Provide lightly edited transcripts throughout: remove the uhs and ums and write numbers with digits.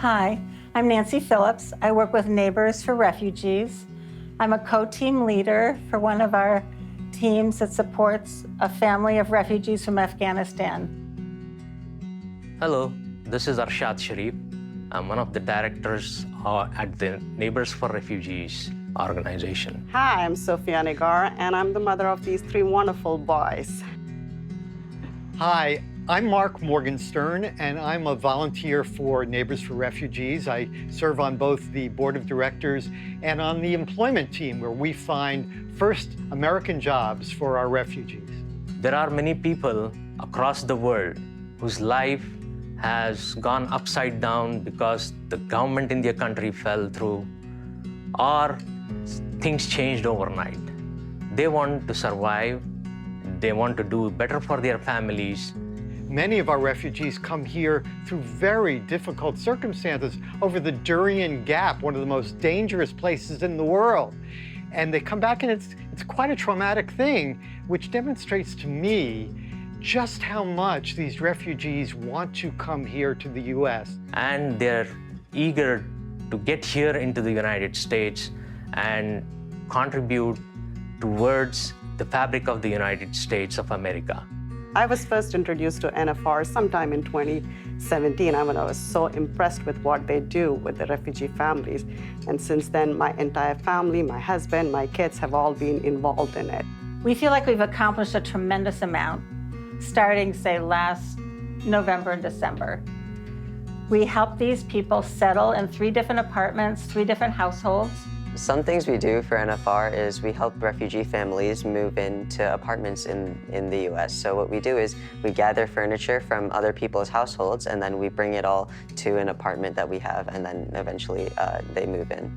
Hi, I'm Nancy Phillips. I work with Neighbors for Refugees. I'm a co-team leader for one of our teams that supports a family of refugees from Afghanistan. Hello, this is Arshad Sharif. I'm one of the directors at the Neighbors for Refugees organization. Hi, I'm Sophia Nagar, and I'm the mother of these three wonderful boys. Hi, I'm Mark Morgenstern, and I'm a volunteer for Neighbors for Refugees. I serve on both the board of directors and on the employment team, where we find first American jobs for our refugees. There are many people across the world whose life has gone upside down because the government in their country fell through or things changed overnight. They want to survive. They want to do better for their families. Many of our refugees come here through very difficult circumstances over the Darien Gap, one of the most dangerous places in the world. And they come back, and it's quite a traumatic thing, which demonstrates to me just how much these refugees want to come here to the U.S. And they're eager to get here into the United States and contribute towards the fabric of the United States of America. I was first introduced to NFR sometime in 2017. I was so impressed with what they do with the refugee families. And since then, my entire family, my husband, my kids have all been involved in it. We feel like we've accomplished a tremendous amount, starting, say, last November and December. We helped these people settle in 3 different apartments, 3 different households. Some things we do for NFR is we help refugee families move into apartments in the U.S. So what we do is we gather furniture from other people's households, and then we bring it all to an apartment that we have, and then eventually they move in.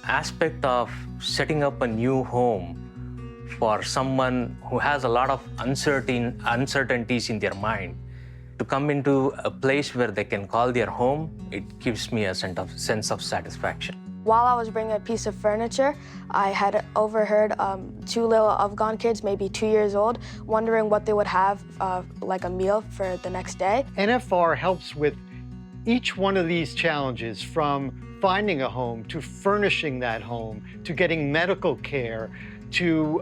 Aspect of setting up a new home for someone who has a lot of uncertainties in their mind, to come into a place where they can call their home, it gives me a sense of satisfaction. While I was bringing a piece of furniture, I had overheard 2 little Afghan kids, maybe 2 years old, wondering what they would have like a meal for the next day. NFR helps with each one of these challenges, from finding a home, to furnishing that home, to getting medical care, to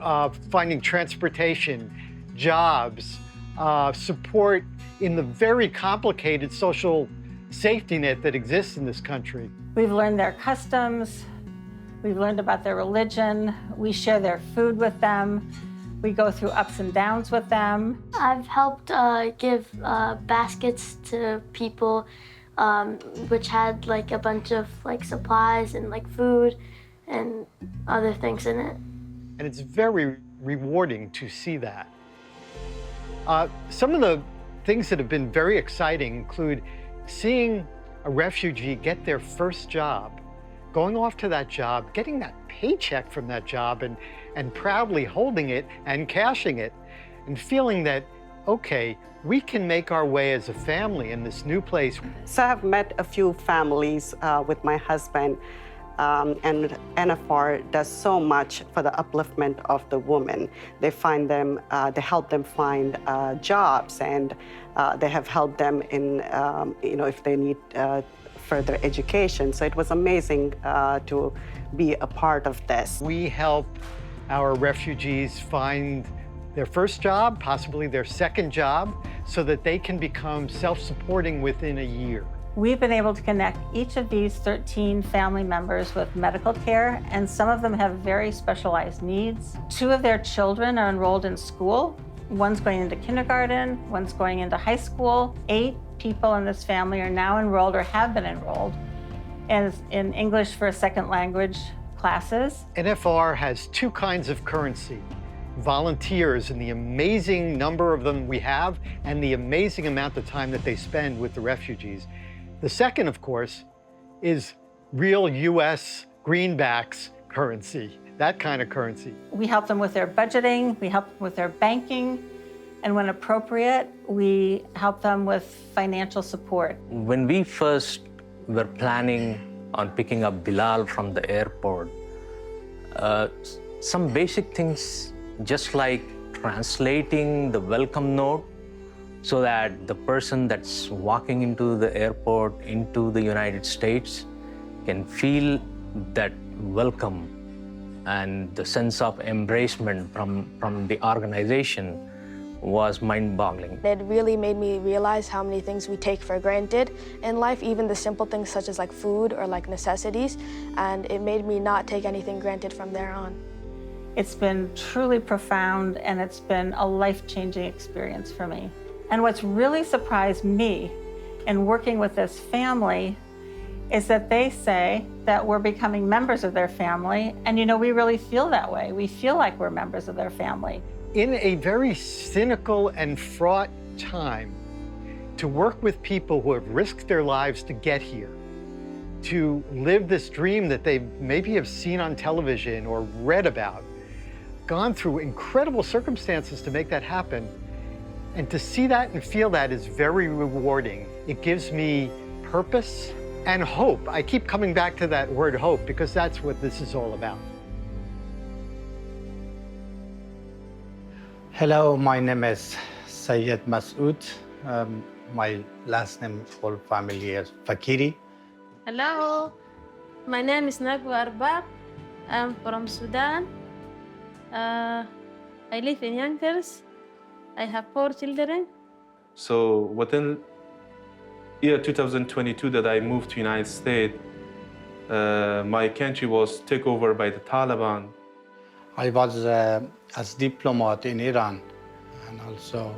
finding transportation, jobs, support in the very complicated social safety net that exists in this country. We've learned their customs. We've learned about their religion. We share their food with them. We go through ups and downs with them. I've helped give baskets to people which had like a bunch of like supplies and like food and other things in it. And it's very rewarding to see that. Some of the things that have been very exciting include seeing a refugee get their first job, going off to that job, getting that paycheck from that job, and proudly holding it and cashing it, and feeling that, okay, we can make our way as a family in this new place. So I've met a few families with my husband, and NFR does so much for the upliftment of the women. They find them, they help them find jobs, and they have helped them in, if they need further education. So it was amazing to be a part of this. We help our refugees find their first job, possibly their second job, so that they can become self-supporting within a year. We've been able to connect each of these 13 family members with medical care, and some of them have very specialized needs. 2 of their children are enrolled in school. One's going into kindergarten, one's going into high school. 8 people in this family are now enrolled or have been enrolled in English for a second language classes. NFR has 2 kinds of currency: volunteers, and the amazing number of them we have, and the amazing amount of time that they spend with the refugees. The second, of course, is real U.S. greenbacks currency, that kind of currency. We help them with their budgeting, we help them with their banking, and when appropriate, we help them with financial support. When we first were planning on picking up Bilal from the airport, some basic things, just like translating the welcome note so that the person that's walking into the airport, into the United States, can feel that welcome and the sense of embracement from the organization was mind-boggling. It really made me realize how many things we take for granted in life, even the simple things such as like food or like necessities, and it made me not take anything granted from there on. It's been truly profound, and it's been a life-changing experience for me. And what's really surprised me in working with this family is that they say that we're becoming members of their family, and you know, we really feel that way. We feel like we're members of their family. In a very cynical and fraught time, to work with people who have risked their lives to get here, to live this dream that they maybe have seen on television or read about, gone through incredible circumstances to make that happen, and to see that and feel that is very rewarding. It gives me purpose and hope. I keep coming back to that word hope because that's what this is all about. Hello, my name is Syed Masood. My last name for family is Fakiri. Hello, my name is Nagwa Arbab. I'm from Sudan. I live in Yonkers. I have 4 children. So within year 2022 that I moved to United States, my country was taken over by the Taliban. I was as diplomat in Iran, and also,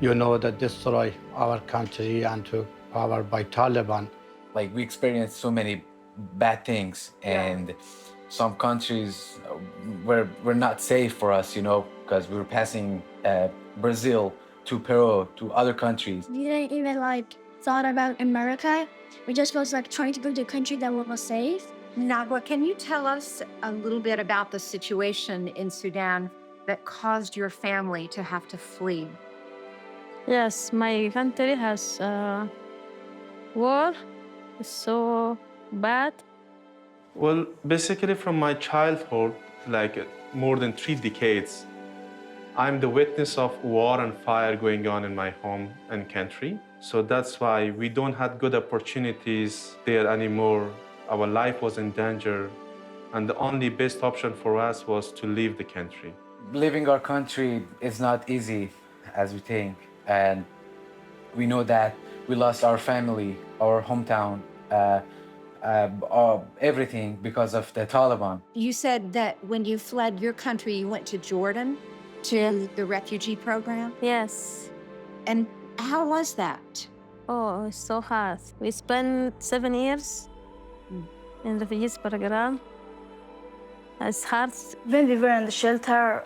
you know, that destroy our country and took power by Taliban. Like, we experienced so many bad things, and some countries were not safe for us, you know, because we were passing Brazil to Peru to other countries. We didn't even thought about America. We just was trying to go to a country that was safe. Nagwa, can you tell us a little bit about the situation in Sudan that caused your family to have to flee? Yes, my country has war. It's so bad. Well, basically from my childhood, more than 3 decades, I'm the witness of war and fire going on in my home and country. So that's why we don't have good opportunities there anymore. Our life was in danger, and the only best option for us was to leave the country. Leaving our country is not easy, as we think, and we know that we lost our family, our hometown, everything because of the Taliban. You said that when you fled your country, you went to Jordan to the refugee program? Yes. And how was that? Oh, it's so hard. We spent 7 years in the refugees program. It's hard. When we were in the shelter,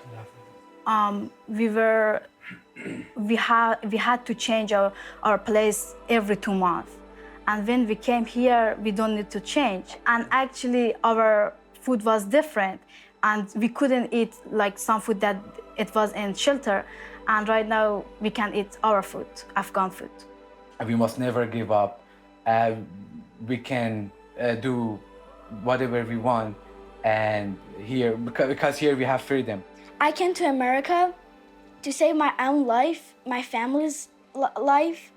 we had to change our place every 2 months. And when we came here, we don't need to change. And actually, our food was different, and we couldn't eat some food that it was in shelter. And right now, we can eat our food, Afghan food. We must never give up. We can do whatever we want, and here, because here we have freedom. I came to America to save my own life, my family's life,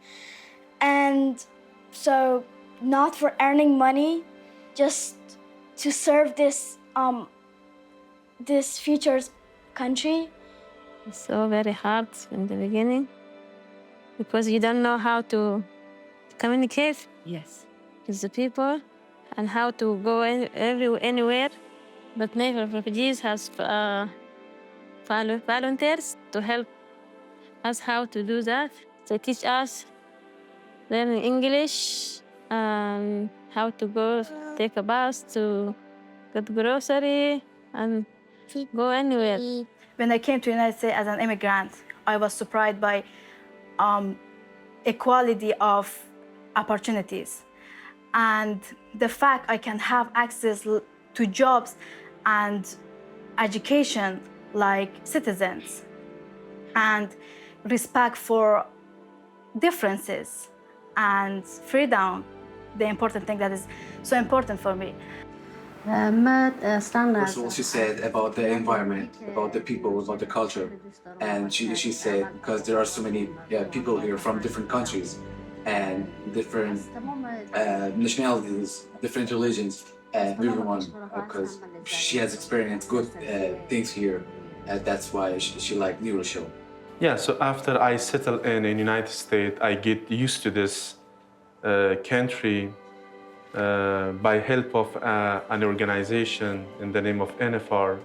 and so not for earning money, just to serve this future's country. It's so very hard in the beginning because you don't know how to communicate with the people and how to go anywhere. But Naval Refugees has volunteers to help us how to do that. They teach us learning English and how to go take a bus to get grocery and go anywhere. When I came to the United States as an immigrant, I was surprised by equality of opportunities. And the fact I can have access to jobs and education like citizens, and respect for differences and freedom, the important thing that is so important for me. First of all, she said about the environment, about the people, about the culture. And she said, because there are so many people here from different countries and different nationalities, different religions, everyone, because she has experienced good things here. That's why she liked New Rochelle. Yeah, so after I settle in the United States, I get used to this country by help of an organization in the name of NFR,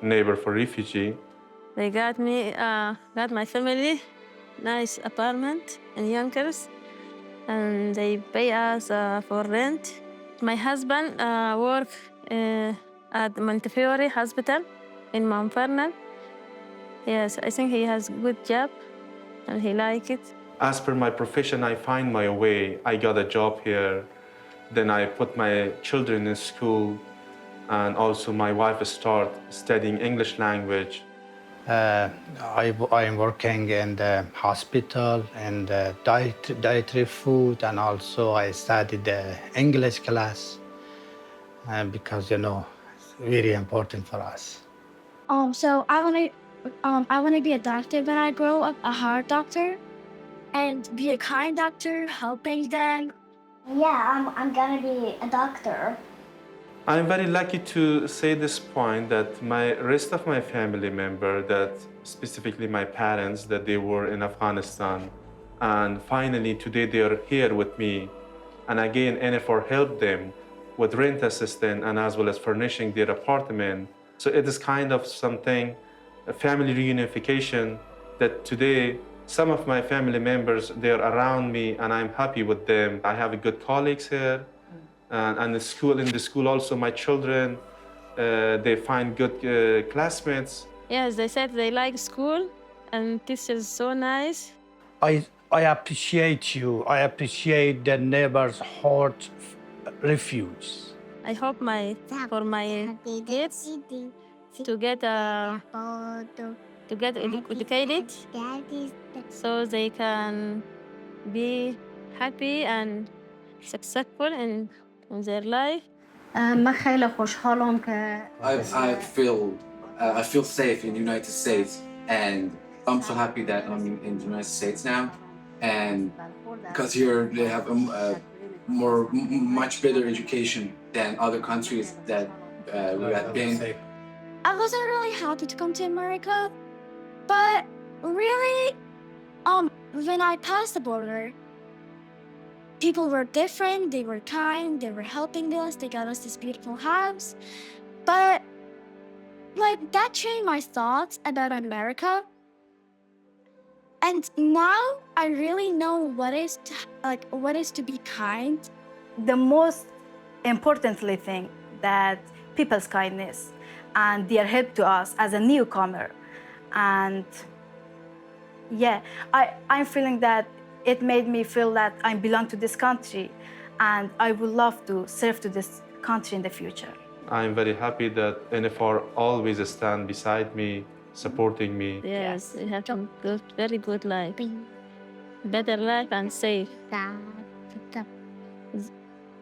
Neighbor for Refugee. They got my family, nice apartment in Yonkers, and they pay us for rent. My husband work at Montefiore Hospital in Mount Vernon. Yes, I think he has a good job, and he like it. As per my profession, I find my way. I got a job here. Then I put my children in school, and also my wife start studying English language. I'm working in the hospital and dietary food, and also I studied the English class because, it's very important for us. So I want to be a doctor when I grow up, a heart doctor, and be a kind doctor, helping them. Yeah, I'm gonna be a doctor. I'm very lucky to say this point that my rest of my family member, that specifically my parents, that they were in Afghanistan, and finally today they are here with me. And again, NFR helped them with rent assistance and as well as furnishing their apartment. So it is kind of something, a family reunification, that today some of my family members, they're around me and I'm happy with them. I have good colleagues here. And in the school also, my children, they find good classmates. Yes, they said they like school, and this is so nice. I appreciate you. I appreciate the neighbors' heart refuge. I hope for my kids to get educated, so they can be happy and successful in their life. I feel safe in the United States, and I'm so happy that I'm in the United States now, and because here they have a much better education than other countries that we have been. I wasn't really happy to come to America, but really, when I passed the border, people were different, they were kind, they were helping us, they got us this beautiful house. But that changed my thoughts about America. And now I really know what is to be kind. The most importantly thing that people's kindness and their help to us as a newcomer. And yeah, I'm feeling that it made me feel that I belong to this country, and I would love to serve to this country in the future. I'm very happy that NFR always stand beside me, supporting me. Yes, we have a very good life, better life and safe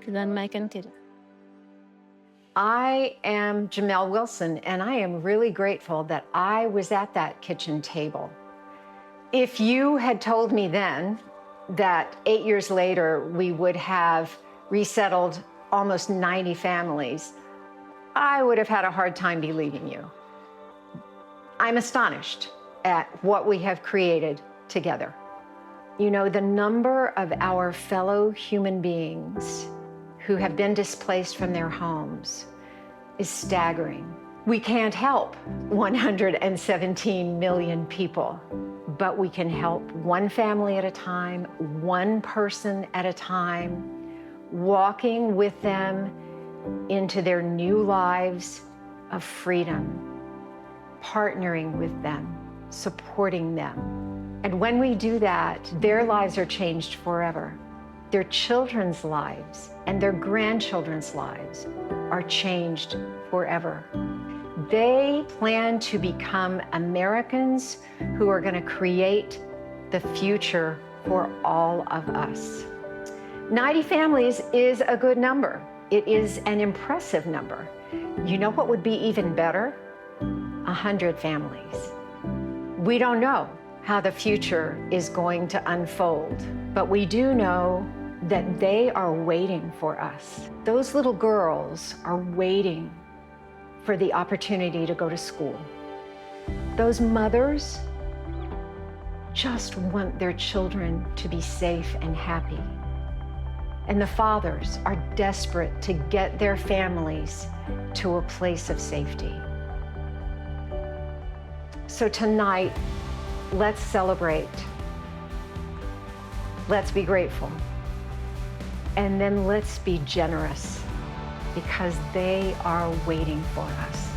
than my country. I am Jamel Wilson, and I am really grateful that I was at that kitchen table. If you had told me then that 8 years later we would have resettled almost 90 families, I would have had a hard time believing you. I'm astonished at what we have created together. You know, the number of our fellow human beings who have been displaced from their homes is staggering. We can't help 117 million people, but we can help one family at a time, one person at a time, walking with them into their new lives of freedom, partnering with them, supporting them. And when we do that, their lives are changed forever. Their children's lives and their grandchildren's lives are changed forever. They plan to become Americans who are going to create the future for all of us. 90 families is a good number, It is an impressive number. You know what would be even better? 100 families. We don't know how the future is going to unfold, but we do know that they are waiting for us. Those little girls are waiting for the opportunity to go to school. Those mothers just want their children to be safe and happy. And the fathers are desperate to get their families to a place of safety. So tonight, let's celebrate. Let's be grateful. And then let's be generous, because they are waiting for us.